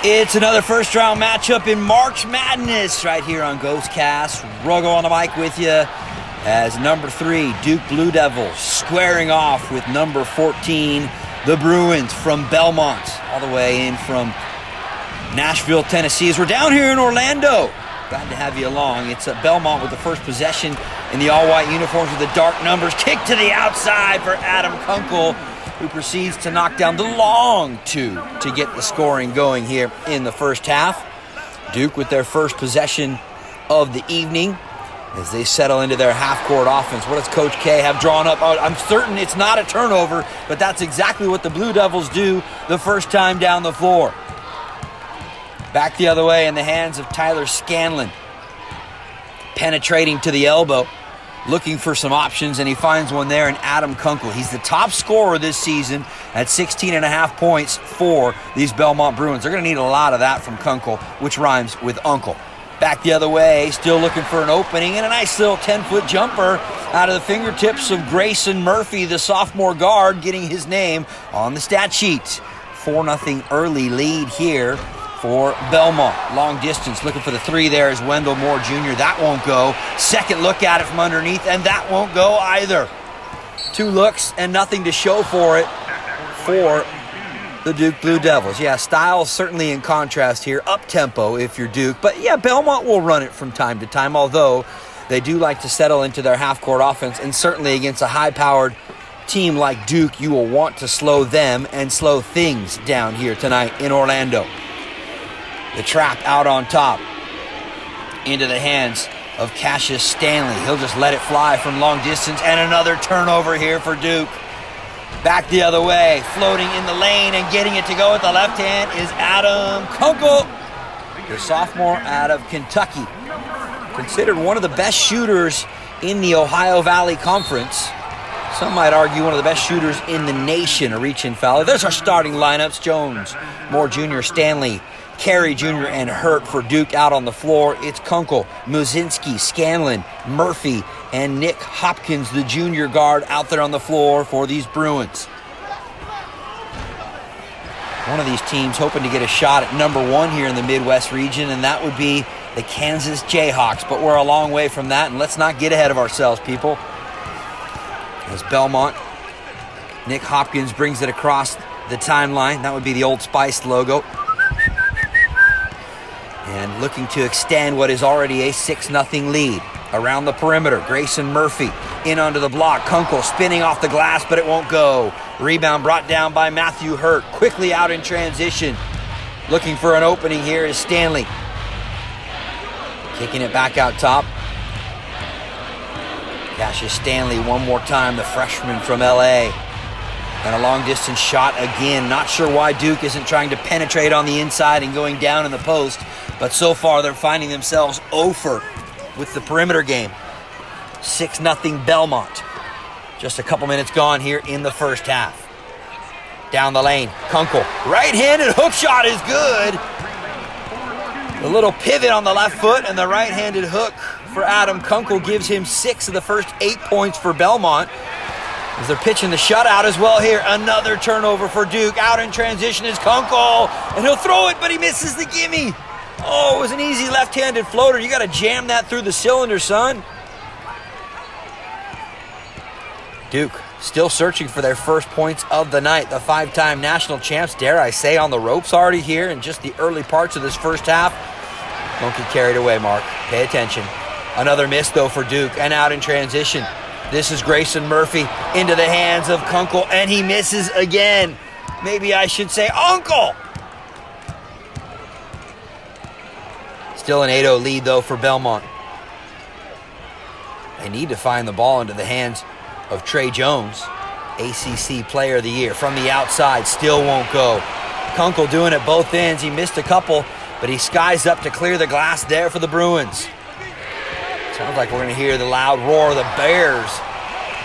It's another first-round matchup in March Madness right here on Ghostcast. Rogo on the mic with you as number 3, Duke Blue Devils, squaring off with number 14, the Bruins from Belmont, all the way in from Nashville, Tennessee. As we're down here in Orlando, glad to have you along. It's Belmont with the first possession in the all-white uniforms with the dark numbers. Kick to the outside for Adam Kunkel, who proceeds to knock down the long two to get the scoring going here in the first half. Duke with their first possession of the evening as they settle into their half-court offense. What does Coach K have drawn up? Oh, I'm certain it's not a turnover, but that's exactly what the Blue Devils do the first time down the floor. Back the other way in the hands of Tyler Scanlon. Penetrating to the elbow, looking for some options, and he finds one there in Adam Kunkel. He's the top scorer this season at 16.5 points for these Belmont Bruins. They're going to need a lot of that from Kunkel, which rhymes with uncle. Back the other way, still looking for an opening, and a nice little 10-foot jumper out of the fingertips of Grayson Murphy, the sophomore guard, getting his name on the stat sheet. 4-0 early lead here for Belmont. Long distance, looking for the 3 there is Wendell Moore Jr. That won't go. Second look at it from underneath, and that won't go either. 2 looks and nothing to show for it for the Duke Blue Devils. Yeah, style certainly in contrast here. Up-tempo if you're Duke. But yeah, Belmont will run it from time to time, although they do like to settle into their half-court offense, and certainly against a high-powered team like Duke, you will want to slow them and slow things down here tonight in Orlando. The trap out on top into the hands of Cassius Stanley. He'll just let it fly from long distance, and another turnover here for Duke. Back the other way, floating in the lane and getting it to go with the left hand is Adam Kunkel, the sophomore out of Kentucky. Considered one of the best shooters in the Ohio Valley Conference. Some might argue one of the best shooters in the nation. A reach-in foul. There's our starting lineups. Jones, Moore Jr., Stanley, Carey Jr., and Hurt for Duke out on the floor. It's Kunkel, Muzinski, Scanlon, Murphy, and Nick Hopkins, the junior guard, out there on the floor for these Bruins. One of these teams hoping to get a shot at number 1 here in the Midwest region, and that would be the Kansas Jayhawks. But we're a long way from that, and let's not get ahead of ourselves, people. As Belmont, Nick Hopkins brings it across the timeline. That would be the Old Spice logo. And looking to extend what is already a 6-0 lead. Around the perimeter, Grayson Murphy in under the block. Kunkel spinning off the glass, but it won't go. Rebound brought down by Matthew Hurt. Quickly out in transition. Looking for an opening here is Stanley. Kicking it back out top. Cassius Stanley one more time, the freshman from LA. And a long-distance shot again. Not sure why Duke isn't trying to penetrate on the inside and going down in the post. But so far, they're finding themselves over with the perimeter game. 6-0 Belmont. Just a couple minutes gone here in the first half. Down the lane, Kunkel. Right-handed hook shot is good. The little pivot on the left foot and the right-handed hook for Adam Kunkel gives him 6 of the first 8 points for Belmont. As they're pitching the shutout as well here. Another turnover for Duke. Out in transition is Kunkel. And he'll throw it, but he misses the gimme. Oh, it was an easy left-handed floater. You got to jam that through the cylinder, son. Duke still searching for their first points of the night. The 5-time national champs, dare I say, on the ropes already here in just the early parts of this first half. Don't get carried away, Mark. Pay attention. Another miss, though, for Duke. And out in transition. This is Grayson Murphy into the hands of Kunkel, and he misses again. Maybe I should say Uncle. Still an 8-0 lead, though, for Belmont. They need to find the ball into the hands of Trey Jones, ACC Player of the Year. From the outside, still won't go. Kunkel doing it both ends. He missed a couple, but he skies up to clear the glass there for the Bruins. Sounds like we're going to hear the loud roar of the Bears.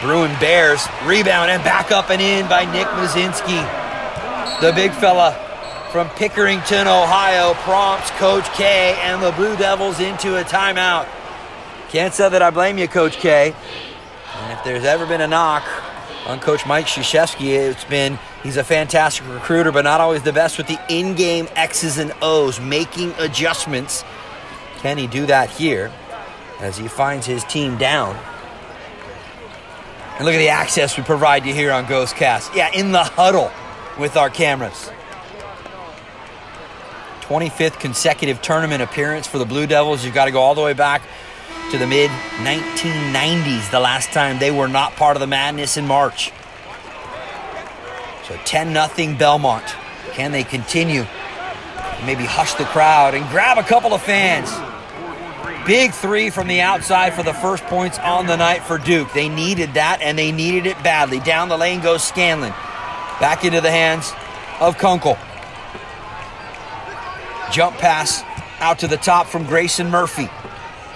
Bruin Bears. Rebound and back up and in by Nick Muzinski. The big fella from Pickerington, Ohio, prompts Coach K and the Blue Devils into a timeout. Can't say that I blame you, Coach K. And if there's ever been a knock On Coach Mike Krzyzewski, he's a fantastic recruiter, but not always the best with the in-game X's and O's, making adjustments. Can he do that here as he finds his team down? And look at the access we provide you here on Ghostcast. Yeah, in the huddle with our cameras. 25th consecutive tournament appearance for the Blue Devils. You've got to go all the way back to the mid-1990s, the last time they were not part of the madness in March. So 10-0 Belmont. Can they continue? Maybe hush the crowd and grab a couple of fans. Big three from the outside for the first points on the night for Duke. They needed that, and they needed it badly. Down the lane goes Scanlon. Back into the hands of Kunkel. Jump pass out to the top from Grayson Murphy.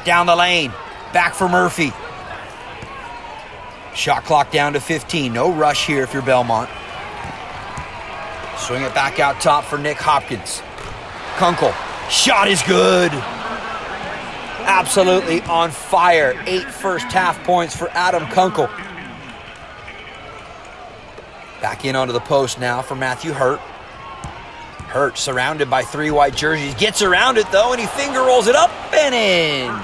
Down the lane, back for Murphy. Shot clock down to 15. No rush here if you're Belmont. Swing it back out top for Nick Hopkins. Kunkel, shot is good. Absolutely on fire. 8 first half points for Adam Kunkel. Back in onto the post now for Matthew Hurt. Hurt surrounded by 3 white jerseys. Gets around it though, and he finger rolls it up and in.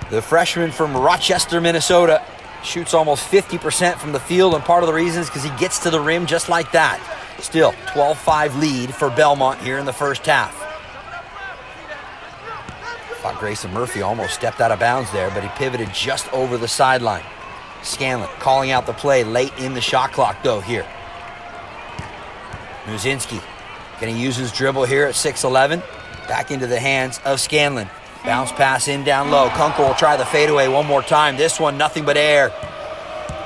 The freshman from Rochester, Minnesota, shoots almost 50% from the field, and part of the reason is because he gets to the rim just like that. Still, 12-5 lead for Belmont here in the first half. Thought Grayson Murphy almost stepped out of bounds there, but he pivoted just over the sideline. Scanlon calling out the play late in the shot clock, though, here. Muzinski going to use his dribble here at 6'11". Back into the hands of Scanlon. Bounce pass in down low. Kunkel will try the fadeaway one more time. This one, nothing but air.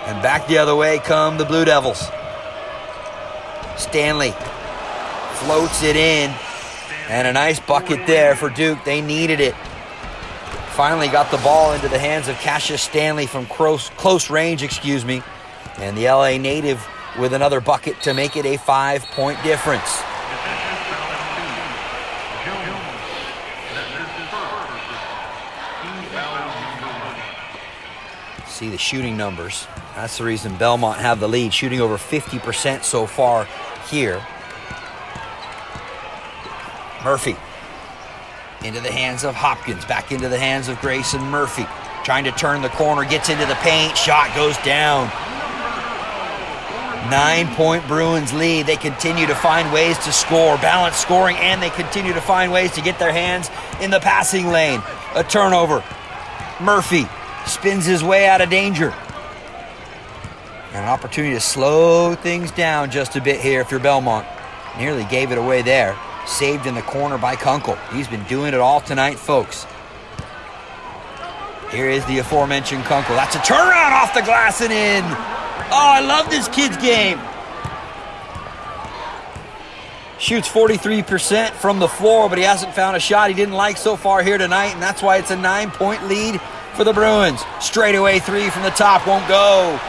And back the other way come the Blue Devils. Stanley floats it in. And a nice bucket there for Duke. They needed it. Finally got the ball into the hands of Cassius Stanley from close range, And the LA native with another bucket to make it a 5-point difference. See the shooting numbers. That's the reason Belmont have the lead, shooting over 50% so far here. Murphy into the hands of Hopkins, back into the hands of Grayson Murphy. Trying to turn the corner, gets into the paint, shot goes down. 9-point Bruins lead. They continue to find ways to score, balanced scoring, and they continue to find ways to get their hands in the passing lane. A turnover. Murphy spins his way out of danger. And an opportunity to slow things down just a bit here if you're Belmont. Nearly gave it away there. Saved in the corner by Kunkel. He's been doing it all tonight, folks. Here is the aforementioned Kunkel. That's a turnaround off the glass and in. Oh, I love this kid's game. Shoots 43% from the floor, but he hasn't found a shot he didn't like so far here tonight, and that's why it's a 9-point lead for the Bruins. Straightaway 3 from the top, won't go.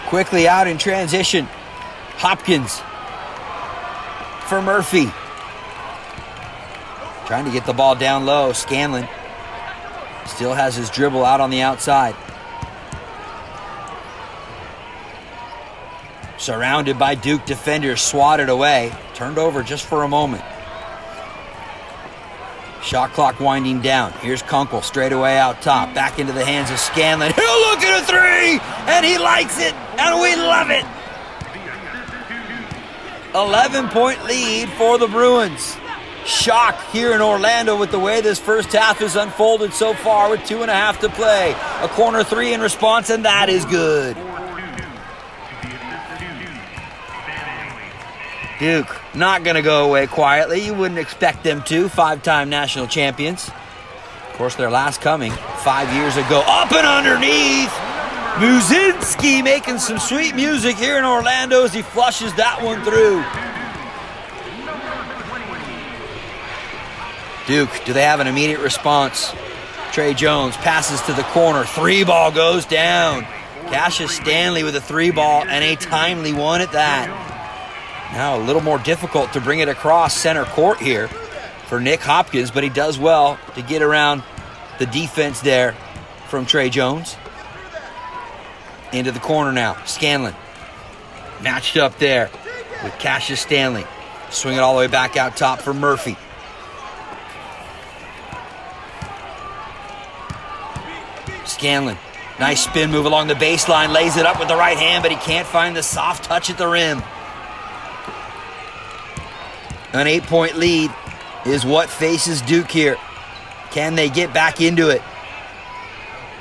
Quickly out in transition. Hopkins for Murphy. Trying to get the ball down low. Scanlon still has his dribble out on the outside. Surrounded by Duke defenders, swatted away. Turned over just for a moment. Shot clock winding down. Here's Kunkel straight away out top. Back into the hands of Scanlon. He'll look at a 3, and he likes it, and we love it. 11-point lead for the Bruins. Shock here in Orlando with the way this first half has unfolded so far with 2.5 to play. A corner 3 in response, and that is good. Duke not going to go away quietly. You wouldn't expect them to. 5-time national champions. Of course, their last coming 5 years ago. Up and underneath. Muzinski making some sweet music here in Orlando as he flushes that one through. Duke, do they have an immediate response? Trey Jones passes to the corner. 3-ball goes down. Cassius Stanley with a 3-ball and a timely one at that. Now a little more difficult to bring it across center court here for Nick Hopkins, but he does well to get around the defense there from Trey Jones. Into the corner now. Scanlon. Matched up there with Cassius Stanley. Swing it all the way back out top for Murphy. Scanlon. Nice spin move along the baseline. Lays it up with the right hand, but he can't find the soft touch at the rim. An 8-point lead is what faces Duke here. Can they get back into it?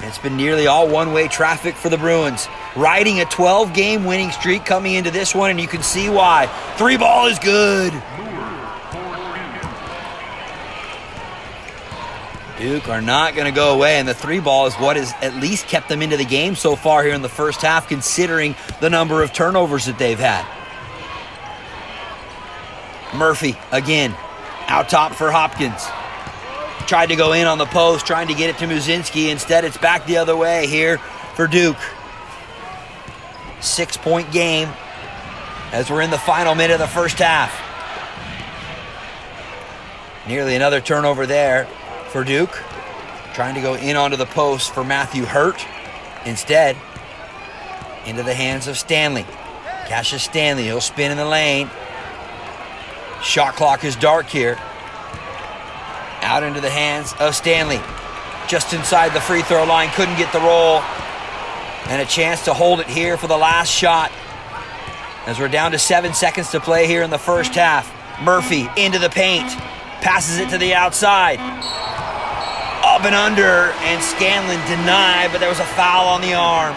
It's been nearly all one-way traffic for the Bruins. Riding a 12-game winning streak coming into this one, and you can see why. 3-ball is good. Duke are not going to go away, and the 3-ball is what has at least kept them into the game so far here in the first half, considering the number of turnovers that they've had. Murphy again, out top for Hopkins. Tried to go in on the post, trying to get it to Muzinski. Instead, it's back the other way here for Duke. 6-point game as we're in the final minute of the first half. Nearly another turnover there for Duke. Trying to go in onto the post for Matthew Hurt. Instead, into the hands of Stanley. Cassius Stanley, he'll spin in the lane. Shot clock is dark here. Out into the hands of Stanley. Just inside the free throw line, couldn't get the roll. And a chance to hold it here for the last shot. As we're down to 7 seconds to play here in the first half. Murphy into the paint. Passes it to the outside. Up and under, and Scanlon denied, but there was a foul on the arm.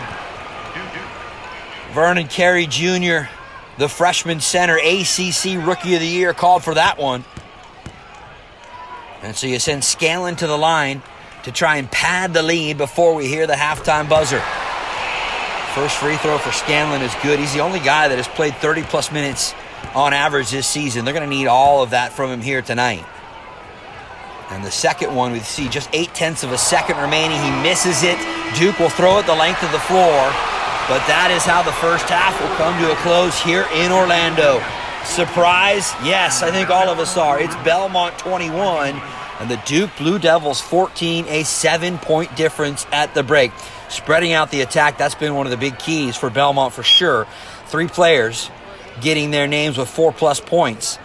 Vernon Carey Jr., the freshman center, ACC Rookie of the Year, called for that one. And so you send Scanlon to the line to try and pad the lead before we hear the halftime buzzer. First free throw for Scanlon is good. He's the only guy that has played 30-plus minutes on average this season. They're going to need all of that from him here tonight. And the second one, we see just 0.8 of a second remaining. He misses it. Duke will throw it the length of the floor. But that is how the first half will come to a close here in Orlando. Surprise? Yes, I think all of us are. It's Belmont 21 and the Duke Blue Devils 14, a 7-point difference at the break. Spreading out the attack, that's been one of the big keys for Belmont for sure. 3 players getting their names with 4+ points.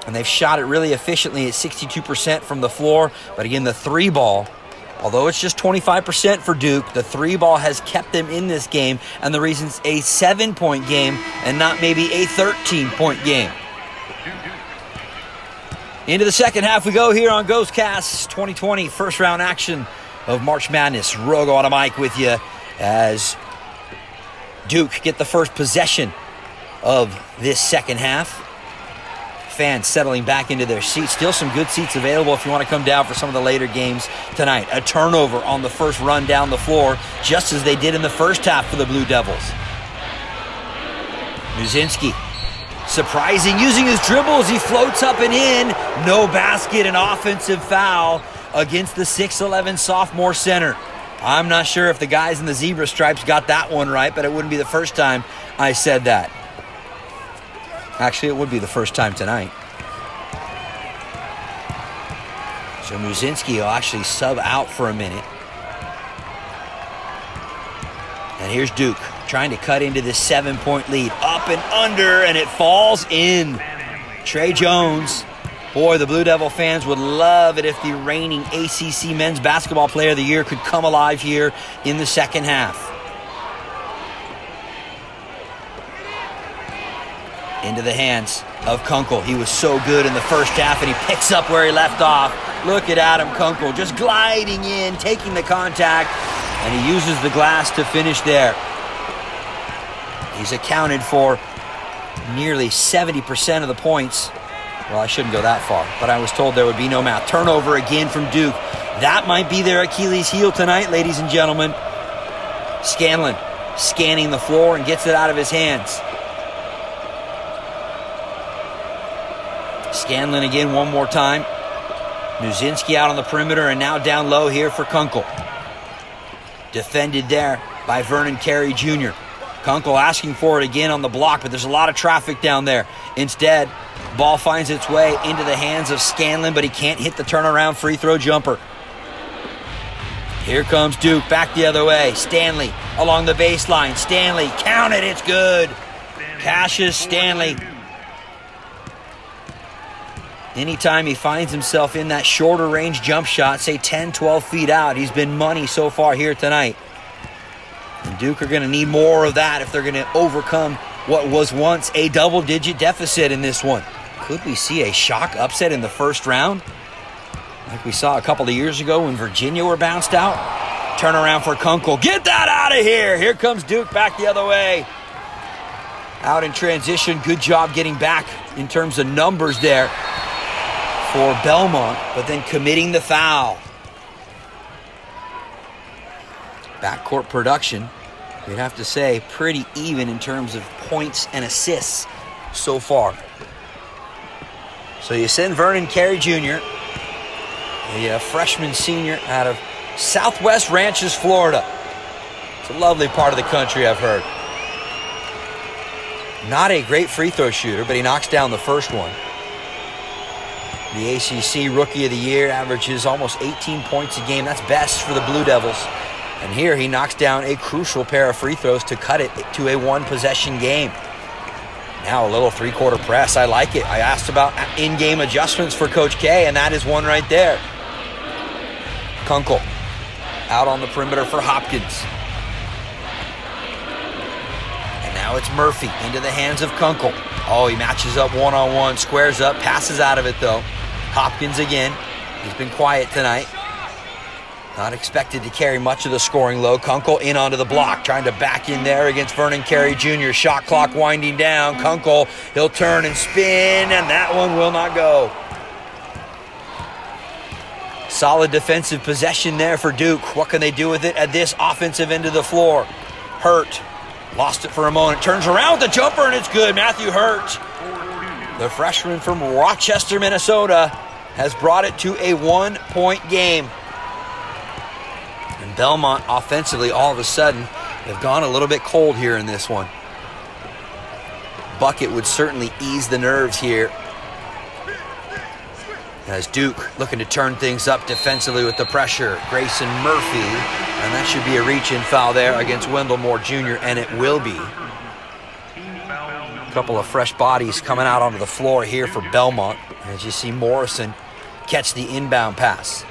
And they've shot it really efficiently at 62% from the floor. But again, the 3-ball, although it's just 25% for Duke, the 3-ball has kept them in this game. And the reason's a 7-point game and not maybe a 13-point game. Into the second half we go here on Ghostcast 2020 first round action of March Madness. Rogo on a mic with you as Duke get the first possession of this second half. Fans settling back into their seats. Still some good seats available if you want to come down for some of the later games tonight. A turnover on the first run down the floor, just as they did in the first half for the Blue Devils. Muzinski, surprising, using his dribbles. He floats up and in. No basket, an offensive foul against the 6'11 sophomore center. I'm not sure if the guys in the zebra stripes got that one right, but it wouldn't be the first time I said that. Actually, it would be the first time tonight. So Muzinski will actually sub out for a minute. And here's Duke trying to cut into this 7-point lead. Up and under, and it falls in. Trey Jones. Boy, the Blue Devil fans would love it if the reigning ACC Men's Basketball Player of the Year could come alive here in the second half. Into the hands of Kunkel. He was so good in the first half, and he picks up where he left off. Look at Adam Kunkel just gliding in, taking the contact, and he uses the glass to finish there. He's accounted for nearly 70% of the points. Well, I shouldn't go that far, but I was told there would be no math. Turnover again from Duke. That might be their Achilles heel tonight, ladies and gentlemen. Scanlon scanning the floor and gets it out of his hands. Scanlon again one more time. Muzinski out on the perimeter and now down low here for Kunkel. Defended there by Vernon Carey Jr. Kunkel asking for it again on the block, but there's a lot of traffic down there. Instead, ball finds its way into the hands of Scanlon, but he can't hit the turnaround free throw jumper. Here comes Duke back the other way. Stanley along the baseline. Stanley, count it, it's good. Cassius Stanley. Anytime he finds himself in that shorter range jump shot, say 10, 12 feet out, he's been money so far here tonight. And Duke are going to need more of that if they're going to overcome what was once a double-digit deficit in this one. Could we see a shock upset in the first round? Like we saw a couple of years ago when Virginia were bounced out? Turnaround for Kunkel. Get that out of here! Here comes Duke back the other way. Out in transition. Good job getting back in terms of numbers there for Belmont, but then committing the foul. Backcourt production, you'd have to say, pretty even in terms of points and assists so far. So you send Vernon Carey Jr., a freshman senior out of Southwest Ranches, Florida. It's a lovely part of the country, I've heard. Not a great free throw shooter, but he knocks down the first one. The ACC Rookie of the Year, averages almost 18 points a game. That's best for the Blue Devils. And here he knocks down a crucial pair of free throws to cut it to a one-possession game. Now a little three-quarter press. I like it. I asked about in-game adjustments for Coach K, and that is one right there. Kunkel out on the perimeter for Hopkins. And now it's Murphy into the hands of Kunkel. Oh, he matches up one-on-one, squares up, passes out of it though. Hopkins again. He's been quiet tonight. Not expected to carry much of the scoring load. Kunkel in onto the block, trying to back in there against Vernon Carey Jr. Shot clock winding down. Kunkel, he'll turn and spin, and that one will not go. Solid defensive possession there for Duke. What can they do with it at this offensive end of the floor? Hurt. Lost it for a moment. Turns around with the jumper, and it's good. Matthew Hurt, the freshman from Rochester, Minnesota, has brought it to a one-point game. And Belmont offensively, all of a sudden, have gone a little bit cold here in this one. Bucket would certainly ease the nerves here, as Duke looking to turn things up defensively with the pressure. Grayson Murphy, and that should be a reach-in foul there against Wendell Moore Jr., and it will be. A couple of fresh bodies coming out onto the floor here for Belmont, as you see Morrison catch the inbound pass.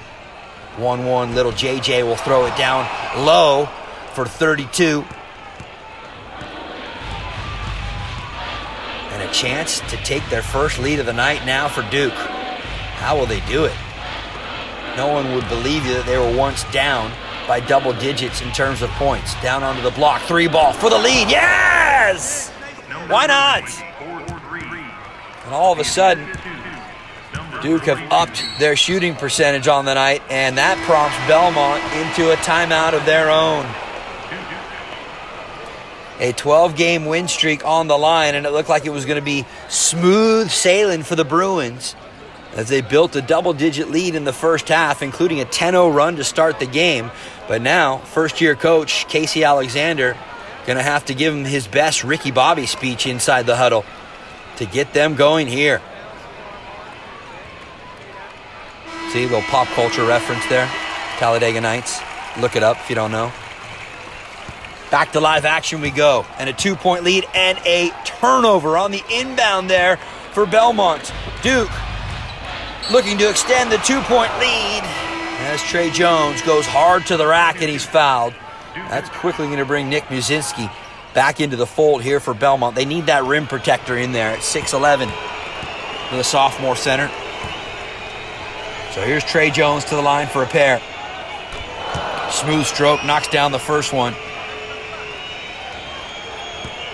1-1, little JJ will throw it down low for 32. And a chance to take their first lead of the night now for Duke. How will they do it? No one would believe you that they were once down by double digits in terms of points. Down onto the block, three ball for the lead. Yes! Why not? And all of a sudden, Duke have upped their shooting percentage on the night, and that prompts Belmont into a timeout of their own. A 12-game win streak on the line, and it looked like it was going to be smooth sailing for the Bruins as they built a double-digit lead in the first half, including a 10-0 run to start the game. But now, first-year coach Casey Alexander going to have to give him his best Ricky Bobby speech inside the huddle to get them going here. See, a little pop culture reference there. Talladega Nights. Look it up if you don't know. Back to live action we go. And a 2-point lead and a turnover on the inbound there for Belmont. Duke looking to extend the 2-point lead as Trey Jones goes hard to the rack and he's fouled. That's quickly going to bring Nick Muszynski back into the fold here for Belmont. They need that rim protector in there at 6'11" for the sophomore center. So here's Trey Jones to the line for a pair. Smooth stroke, knocks down the first one.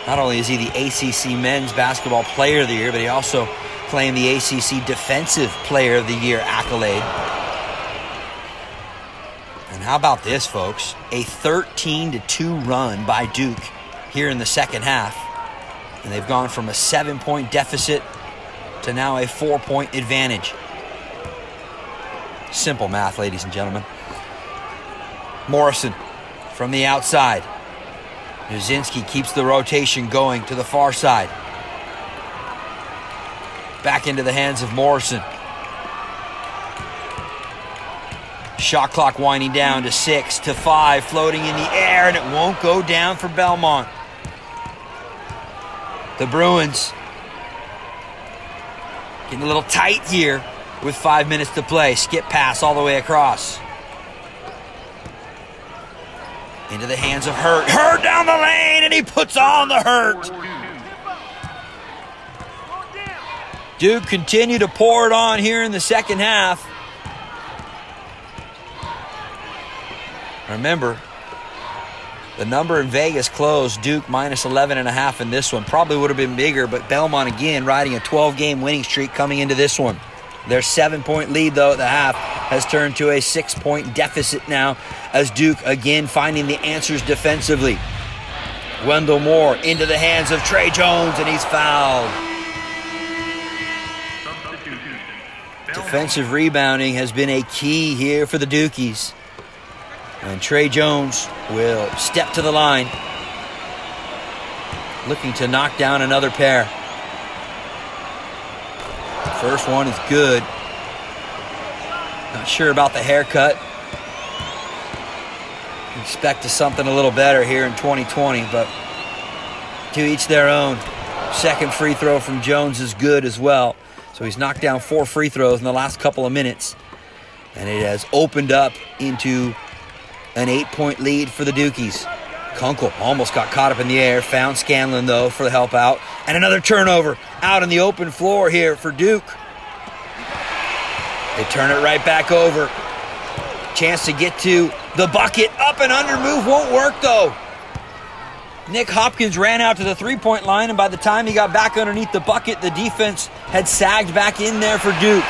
Not only is he the ACC Men's Basketball Player of the Year, but he also claimed the ACC Defensive Player of the Year accolade. And how about this, folks? A 13-2 run by Duke here in the second half. And they've gone from a 7-point deficit to now a 4-point advantage. Simple math, ladies and gentlemen. Morrison from the outside. Muszynski keeps the rotation going to the far side. Back into the hands of Morrison. Shot clock winding down to 6 to 5, floating in the air, and it won't go down for Belmont. The Bruins getting a little tight here with 5 minutes to play. Skip pass all the way across. Into the hands of Hurt. Hurt down the lane, and he puts on the Hurt. Duke continue to pour it on here in the second half. Remember, the number in Vegas closed. Duke minus 11.5 in this one. Probably would have been bigger, but Belmont again riding a 12-game winning streak coming into this one. Their 7-point lead, though, at the half has turned to a 6-point deficit now as Duke again finding the answers defensively. Wendell Moore into the hands of Trey Jones, and he's fouled. Defensive rebounding has been a key here for the Dukies. And Trey Jones will step to the line, looking to knock down another pair. First one is good. Not sure about the haircut. Expect something a little better here in 2020, but to each their own. Second free throw from Jones is good as well. So he's knocked down 4 free throws in the last couple of minutes. And it has opened up into an 8-point lead for the Dukies. Kunkel almost got caught up in the air. Found Scanlon, though, for the help out. And another turnover out on the open floor here for Duke. They turn it right back over. Chance to get to the bucket. Up and under move won't work, though. Nick Hopkins ran out to the three-point line, and by the time he got back underneath the bucket, the defense had sagged back in there for Duke.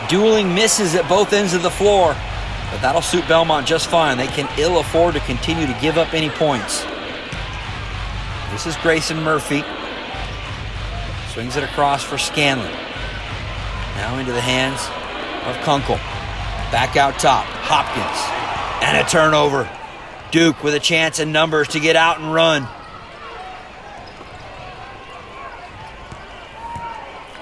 Dueling misses at both ends of the floor, but that'll suit Belmont just fine. They can ill afford to continue to give up any points. This is Grayson Murphy. Swings it across for Scanlon. Now into the hands of Kunkel. Back out top, Hopkins. And a turnover. Duke with a chance and numbers to get out and run.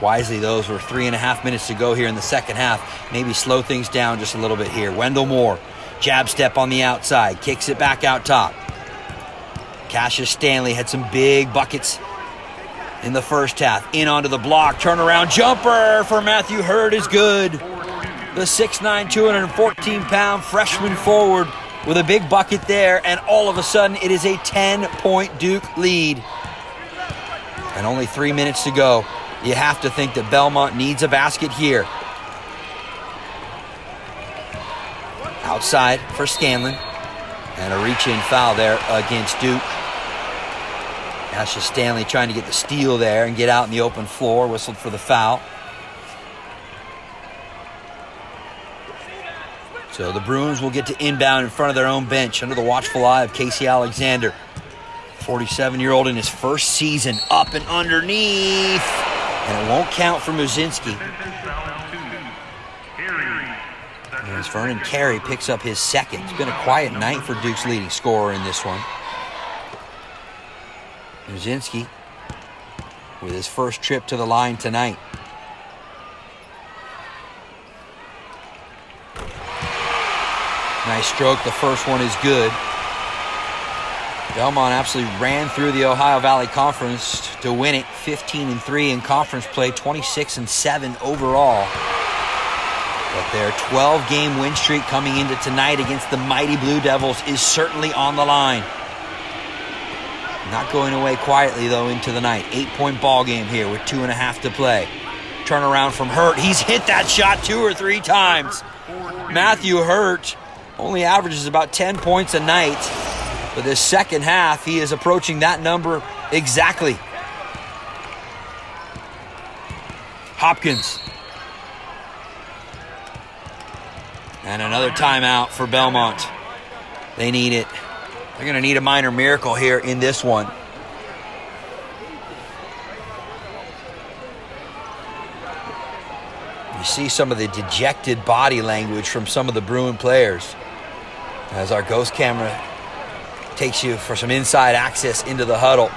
Wisely, those were 3.5 minutes to go here in the second half. Maybe slow things down just a little bit here. Wendell Moore, jab step on the outside, kicks it back out top. Cassius Stanley had some big buckets in the first half. In onto the block, turnaround jumper for Matthew Hurt is good. The 6'9", 214-pound freshman forward with a big bucket there, and all of a sudden it is a 10-point Duke lead. And only 3 minutes to go. You have to think that Belmont needs a basket here. Outside for Scanlon. And a reach-in foul there against Duke. Cassius Stanley trying to get the steal there and get out in the open floor. Whistled for the foul. So the Bruins will get to inbound in front of their own bench under the watchful eye of Casey Alexander. 47-year-old in his first season, up and underneath. And it won't count for Muzinski. As Vernon Carey picks up his second. It's been a quiet night for Duke's leading scorer in this one. Muzinski with his first trip to the line tonight. Nice stroke. The first one is good. Belmont absolutely ran through the Ohio Valley Conference to win it. 15-3 in conference play, 26-7 overall. But their 12-game win streak coming into tonight against the mighty Blue Devils is certainly on the line. Not going away quietly, though, into the night. 8-point ball game here with 2.5 to play. Turnaround from Hurt. He's hit that shot 2 or 3 times. Matthew Hurt only averages about 10 points a night. But this second half, he is approaching that number exactly. Hopkins. And another timeout for Belmont. They need it. They're going to need a minor miracle here in this one. You see some of the dejected body language from some of the Bruin players as our ghost camera takes you for some inside access into the huddle.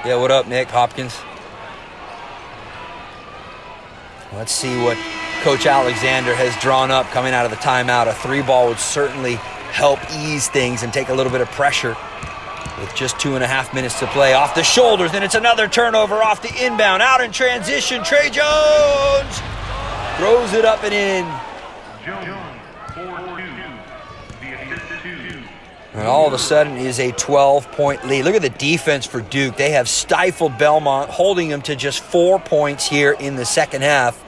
Yeah, what up, Nick Hopkins? Let's see what Coach Alexander has drawn up coming out of the timeout. A 3-ball would certainly help ease things and take a little bit of pressure with just 2.5 minutes to play. Off the shoulders, and it's another turnover off the inbound. Out in transition, Trey Jones throws it up and in. And all of a sudden is a 12-point lead. Look at the defense for Duke. They have stifled Belmont, holding them to just 4 points here in the second half.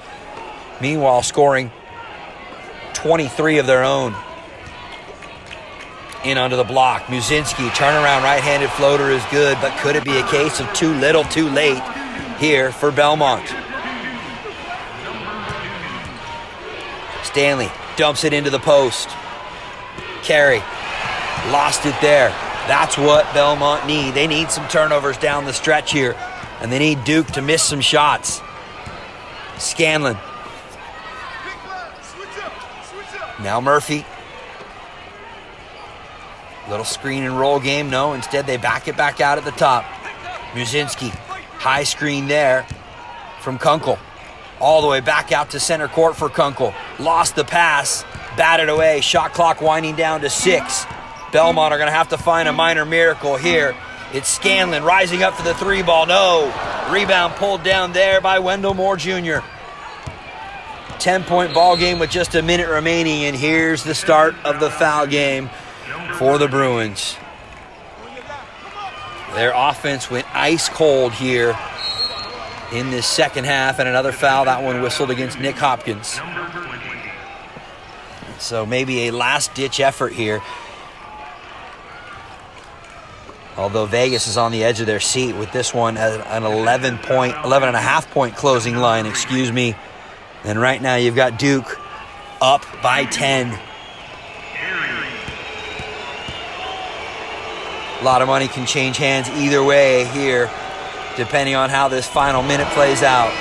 Meanwhile, scoring 23 of their own. In under the block. Musinski, turnaround right-handed floater is good, but could it be a case of too little, too late here for Belmont? Stanley dumps it into the post. Carey lost it there. That's what Belmont need. They need some turnovers down the stretch here, and they need Duke to miss some shots. Scanlon. Now Murphy. Little screen and roll game. No, instead they back it back out at the top. Musinski. High screen there from Kunkel. All the way back out to center court for Kunkel. Lost the pass. Batted away. Shot clock winding down to 6. Belmont are going to have to find a minor miracle here. It's Scanlon rising up for the 3-ball. No. Rebound pulled down there by Wendell Moore Jr. 10-point ball game with just a minute remaining, and here's the start of the foul game for the Bruins. Their offense went ice cold here in this second half, and another foul, that one whistled against Nick Hopkins. So maybe a last-ditch effort here. Although Vegas is on the edge of their seat with this one at an 11.5-point closing line, And right now you've got Duke up by 10. A lot of money can change hands either way here, depending on how this final minute plays out.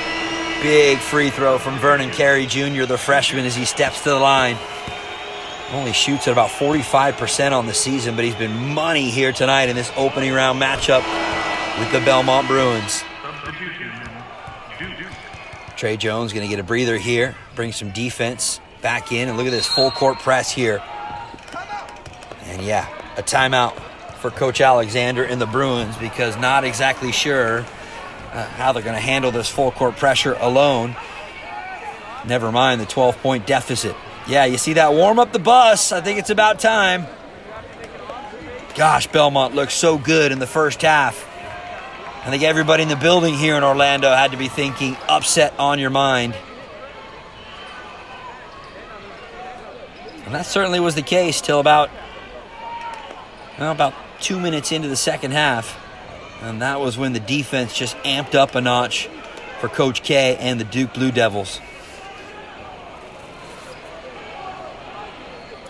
Big free throw from Vernon Carey Jr., the freshman, as he steps to the line. Only shoots at about 45% on the season, but he's been money here tonight in this opening round matchup with the Belmont Bruins. Trey Jones going to get a breather here, bring some defense back in, and look at this full court press here. And yeah, a timeout for Coach Alexander and the Bruins, because not exactly sure how they're going to handle this full court pressure alone. Never mind the 12-point deficit. Yeah, you see that warm up the bus. I think it's about time. Gosh, Belmont looked so good in the first half. I think everybody in the building here in Orlando had to be thinking upset on your mind. And that certainly was the case till about 2 minutes into the second half. And that was when the defense just amped up a notch for Coach K and the Duke Blue Devils.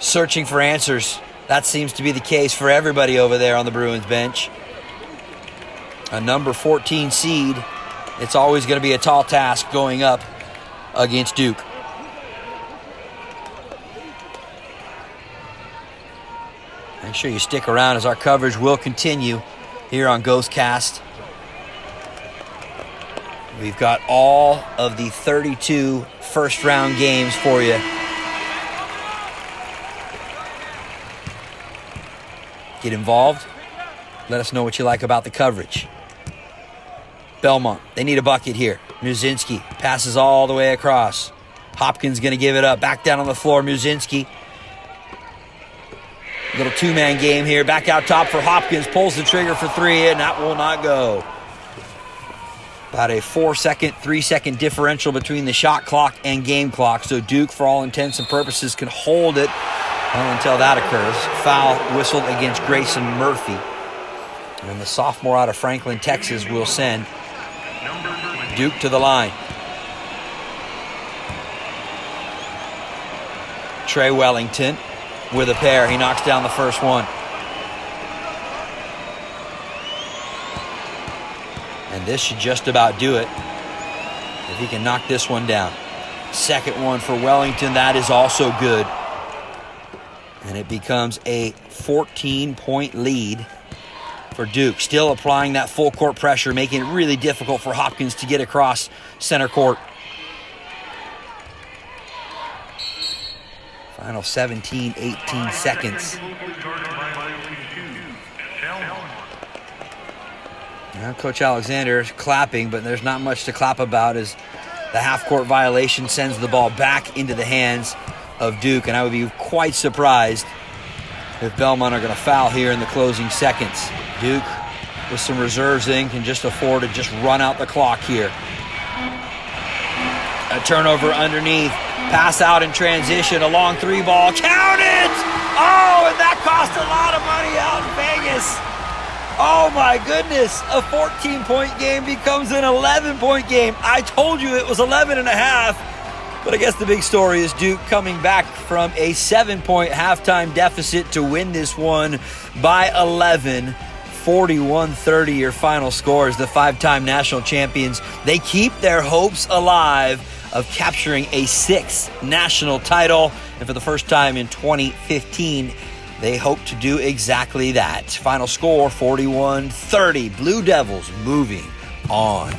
Searching for answers. That seems to be the case for everybody over there on the Bruins bench. A number 14 seed. It's always going to be a tall task going up against Duke. Make sure you stick around as our coverage will continue here on Ghostcast. We've got all of the 32 first-round games for you. Get involved. Let us know what you like about the coverage. Belmont, they need a bucket here. Musinski passes all the way across. Hopkins going to give it up. Back down on the floor, Musinski. Little two-man game here. Back out top for Hopkins. Pulls the trigger for 3, and that will not go. About a 4-second, 3-second differential between the shot clock and game clock. So Duke, for all intents and purposes, can hold it until that occurs. Foul whistled against Grayson Murphy. And the sophomore out of Franklin, Texas, will send Duke to the line. Trey Wellington with a pair. He knocks down the first one. And this should just about do it if he can knock this one down. Second one for Wellington. That is also good. And it becomes a 14-point lead for Duke. Still applying that full court pressure, making it really difficult for Hopkins to get across center court. Final 17, 18 seconds. Now, Coach Alexander is clapping, but there's not much to clap about as the half-court violation sends the ball back into the hands of Duke, and I would be quite surprised if Belmont are going to foul here in the closing seconds. Duke, with some reserves in, can just afford to just run out the clock here. A turnover underneath, pass out in transition, a long three ball, count it! Oh, and that cost a lot of money out in Vegas. Oh my goodness, a 14-point game becomes an 11-point game. I told you it was 11 and a half, but I guess the big story is Duke coming back from a 7-point halftime deficit to win this one by 11. 41-30 your final score as the 5-time national champions. They keep their hopes alive of capturing a 6th national title, and for the first time in 2015, they hope to do exactly that. Final score, 41-30. Blue Devils moving on.